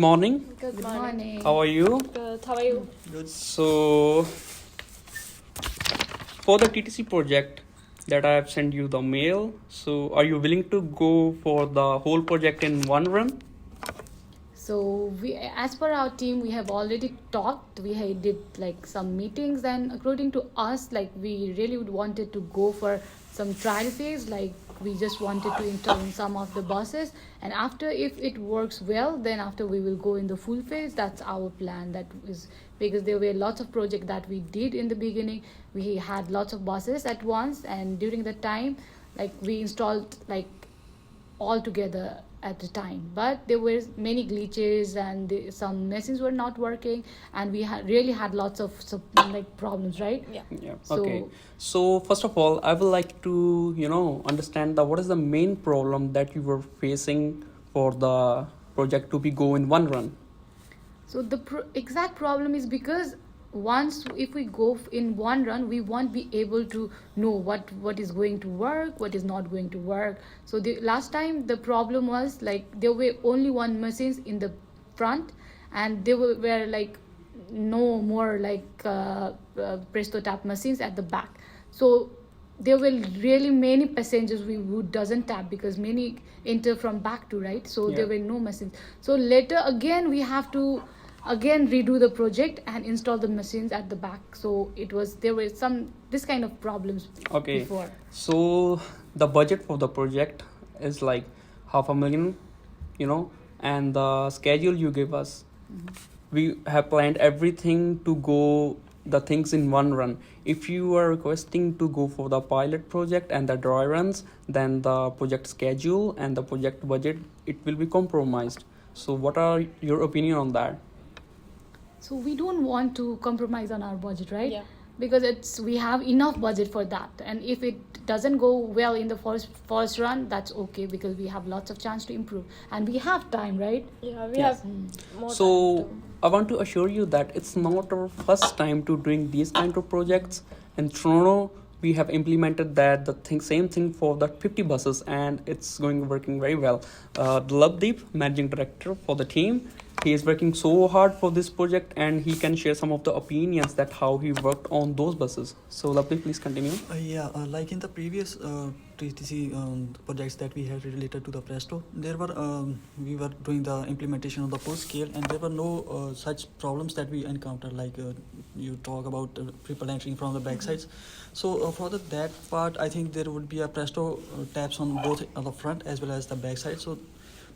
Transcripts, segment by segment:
morning. Good morning. How are you? Good. How are you? So, for the TTC project that I have sent you the mail, so are you willing to go for the whole project in one run? So we, as per our team, we have already talked. Did like some meetings, and according to us, like we really would wanted to go for some trial phase. Like we just wanted to install in some of the buses, and after if it works well, then after we will go in the full phase. That's our plan. That is because there were lots of projects that we did in the beginning. We had lots of buses at once, and during the time, like we installed like all together at the time, but there were many glitches and some machines were not working, and we really had lots of like problems, right? Yeah. Yeah. So- Okay. So first of all, I would like to understand what is the main problem that you were facing for the project to be go in one run. So the exact problem is because once if we go in one run, we won't be able to know what is going to work, what is not going to work. So the last time the problem was like there were only one machines in the front, and there were like no more like presto tap machines at the back. So there were really many passengers who doesn't tap because many enter from back to right, so Yeah. there were no machines. So later again we have to again redo the project and install the machines at the back. So there were some this kind of problems Okay. before. So the budget for the project is like $500,000, and the schedule you give us, we have planned everything to go the things in one run. If you are requesting to go for the pilot project and the dry runs, then the project schedule and the project budget, it will be compromised. So what are your opinion on that? So we don't want to compromise on our budget, right? Yeah. Because we have enough budget for that, and if it doesn't go well in the first run, that's okay because we have lots of chance to improve and we have time, right? Yeah, we Yes. have more So time I want to assure you that it's not our first time to doing these kind of projects. In Toronto, we have implemented same thing for the 50 buses, and it's working very well. Labdeep, managing director for the team, he is working so hard for this project, and he can share some of the opinions that how he worked on those buses. So Labdeep, please continue. Like in the previous TTC projects that we had related to the Presto, there were we were doing the implementation of the full scale, and there were no such problems that we encountered. Like you talk about people entering from the back sides. So for that part, I think there would be a Presto taps on both the front as well as the back side. So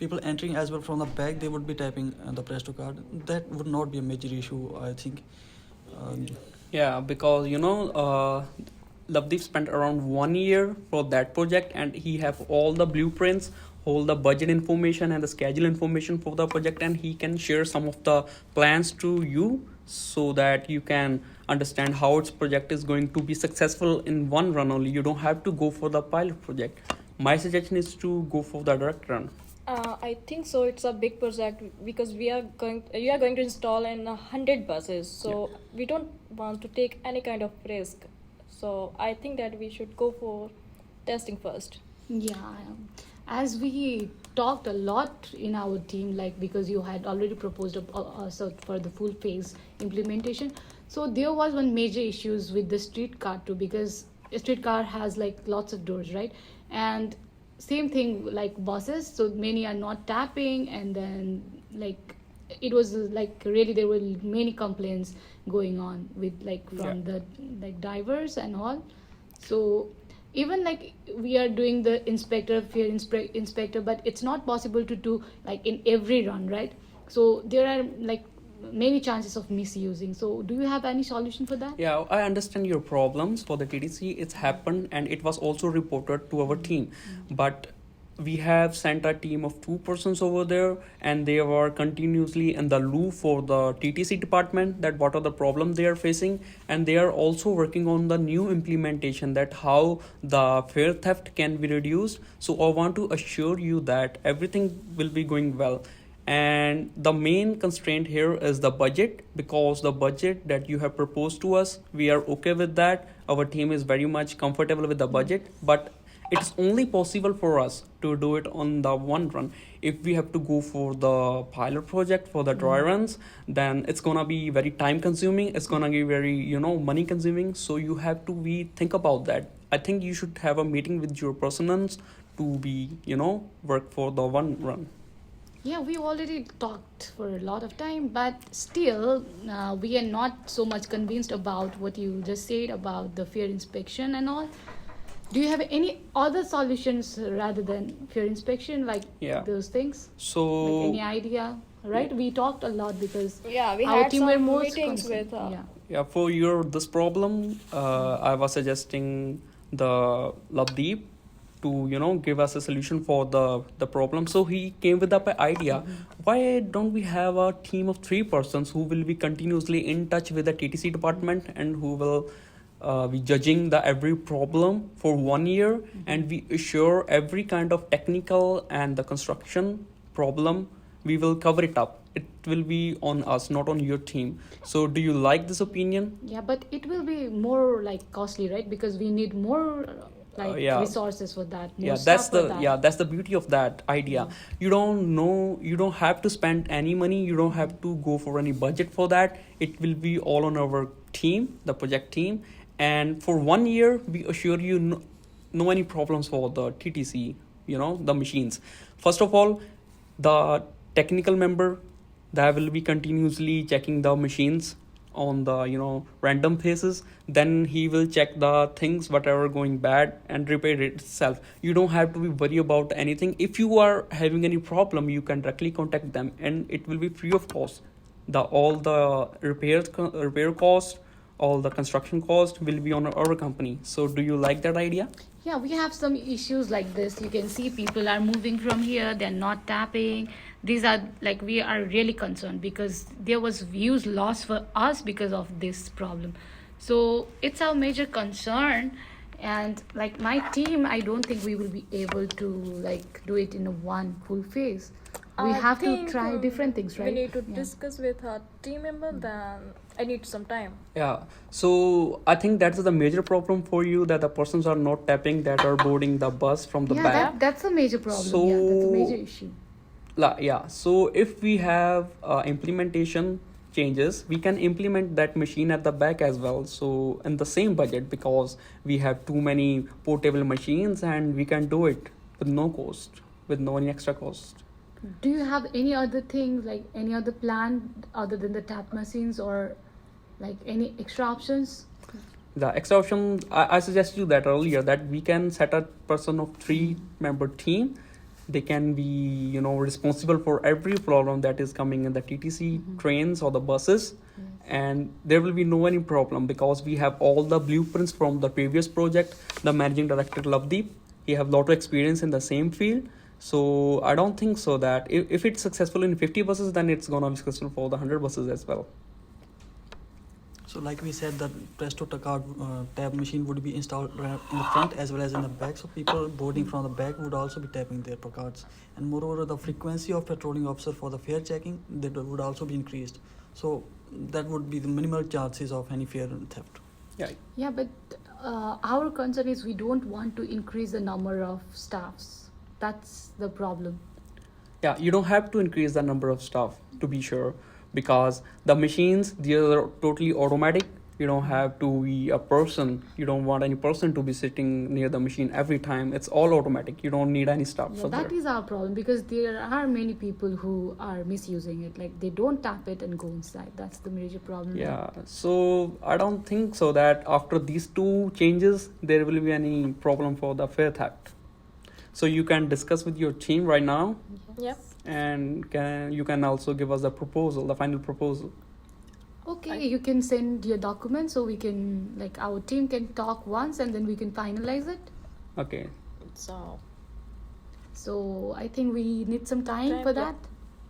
people entering as well from the back, they would be tapping the Presto card. That would not be a major issue, I think. Yeah, because Lavdeep spent around 1 year for that project, and he have all the blueprints, all the budget information and the schedule information for the project, and he can share some of the plans to you so that you can understand how its project is going to be successful in one run only. You don't have to go for the pilot project. My suggestion is to go for the direct run. I think so. It's a big project because we are going to install in 100 buses. So we don't want to take any kind of risk. So I think that we should go for testing first. Yeah, as we talked a lot in our team, like because you had already proposed also for the full phase implementation. So there was one major issues with the streetcar too, because a streetcar has like lots of doors, right? And same thing like buses, so many are not tapping, and then like it was like really there were many complaints going on with like from the like divers and all. So even like we are doing the inspector, but it's not possible to do like in every run, right? So there are like many chances of misusing. So do you have any solution for that? Yeah, I understand your problems for the TTC. It's happened, and it was also reported to our team. But we have sent a team of 2 persons over there, and they were continuously in the loop for the TTC department that what are the problem they are facing, and they are also working on the new implementation that how the fare theft can be reduced. So I want to assure you that everything will be going well. And the main constraint here is the budget, because the budget that you have proposed to us, we are okay with that. Our team is very much comfortable with the budget, but it's only possible for us to do it on the one run. If we have to go for the pilot project for the dry runs, then it's gonna be very time consuming. It's gonna be very money consuming. So you have to be think about that. I think you should have a meeting with your persons to be work for the one run. Yeah, we already talked for a lot of time, but still, we are not so much convinced about what you just said about the fear inspection and all. Do you have any other solutions rather than fear inspection, like Yeah. those things? So Like any idea? Right? We talked a lot because Yeah, we our had team were some most meetings concerned. with. Yeah. yeah, for your this problem, I was suggesting the Labdeep to give us a solution for the problem. So he came with up an idea. Why don't we have a team of 3 persons who will be continuously in touch with the TTC department and who will be judging the every problem for 1 year, and we assure every kind of technical and the construction problem we will cover it up. It will be on us, not on your team. So do you like this opinion? Yeah, but it will be more like costly, right? Because we need more Yeah. resources for that. More Yeah, staff that's for the that. that's the beauty of that idea. You don't have to spend any money. You don't have to go for any budget for that. It will be all on our team, the project team, and for 1 year we assure you no any problems for the TTC. The machines. First of all, the technical member that will be continuously checking the machines on the random phases. Then he will check the things whatever going bad and repair it itself. You don't have to be worried about anything. If you are having any problem, you can directly contact them and it will be free of cost. All the repair cost, all the construction cost will be on our company. So do you like that idea? Yeah, we have some issues like this. You can see people are moving from here, they're not tapping. These are like, we are really concerned because there was views lost for us because of this problem. So it's our major concern. And like my team, I don't think we will be able to like do it in a one full phase. We I have to think, try different things, right? We need to Yeah. discuss with our team member. Then I need some time. Yeah, so I think that's the major problem for you, that the persons are not tapping, that are boarding the bus from the Yeah, back. that's a major problem. Yeah, that's a So- major issue. Yeah, so if we have implementation changes, we can implement that machine at the back as well. So in the same budget, because we have too many portable machines and we can do it with no cost, with no any extra cost. Do you have any other thing, like any other plan other than the tap machines, or like any extra options? The extra option, I suggest you that earlier, that we can set a person of 3-member team. They can be responsible for every problem that is coming in the TTC trains or the buses, and there will be no any problem because we have all the blueprints from the previous project. The managing director Lovedeep, he have lot of experience in the same field. So I don't think so that if it's successful in 50 buses, then it's gonna be successful for the 100 buses as well. So like we said, the Presto Takkad tab machine would be installed in the front as well as in the back. So people boarding from the back would also be tapping their placards. And moreover, the frequency of patrolling officer for the fare checking, that would also be increased. So that would be the minimal chances of any fare theft. Yeah. Yeah, but our concern is we don't want to increase the number of staffs. That's the problem. Yeah, you don't have to increase the number of staff, to be sure, because the machines, they are totally automatic. You don't have to be a person. You don't want any person to be sitting near the machine every time. It's all automatic. You don't need any staff Yeah, for that there. is our problem because there are many people who are misusing it. Like they don't tap it and go inside. That's the major problem. Yeah, so I don't think so that after these 2 changes, there will be any problem for the fare theft. So you can discuss with your team right now, Yeah. and you can also give us the proposal, the final proposal. Okay, you can send your documents so we can, like, our team can talk once and then we can finalize it. Okay. So I think we need some time Time, for yeah.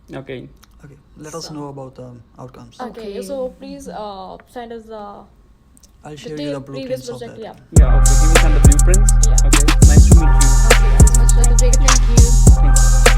that. Okay. Okay, let us So- know about the outcomes. Okay. Okay. So please send us the I'll share you the previous blueprints of project. that. Yeah. Yeah. Okay. Give me some of the blueprints. Yeah. Okay. Nice to meet you. Okay, that's much for the break. Thank you. Thanks.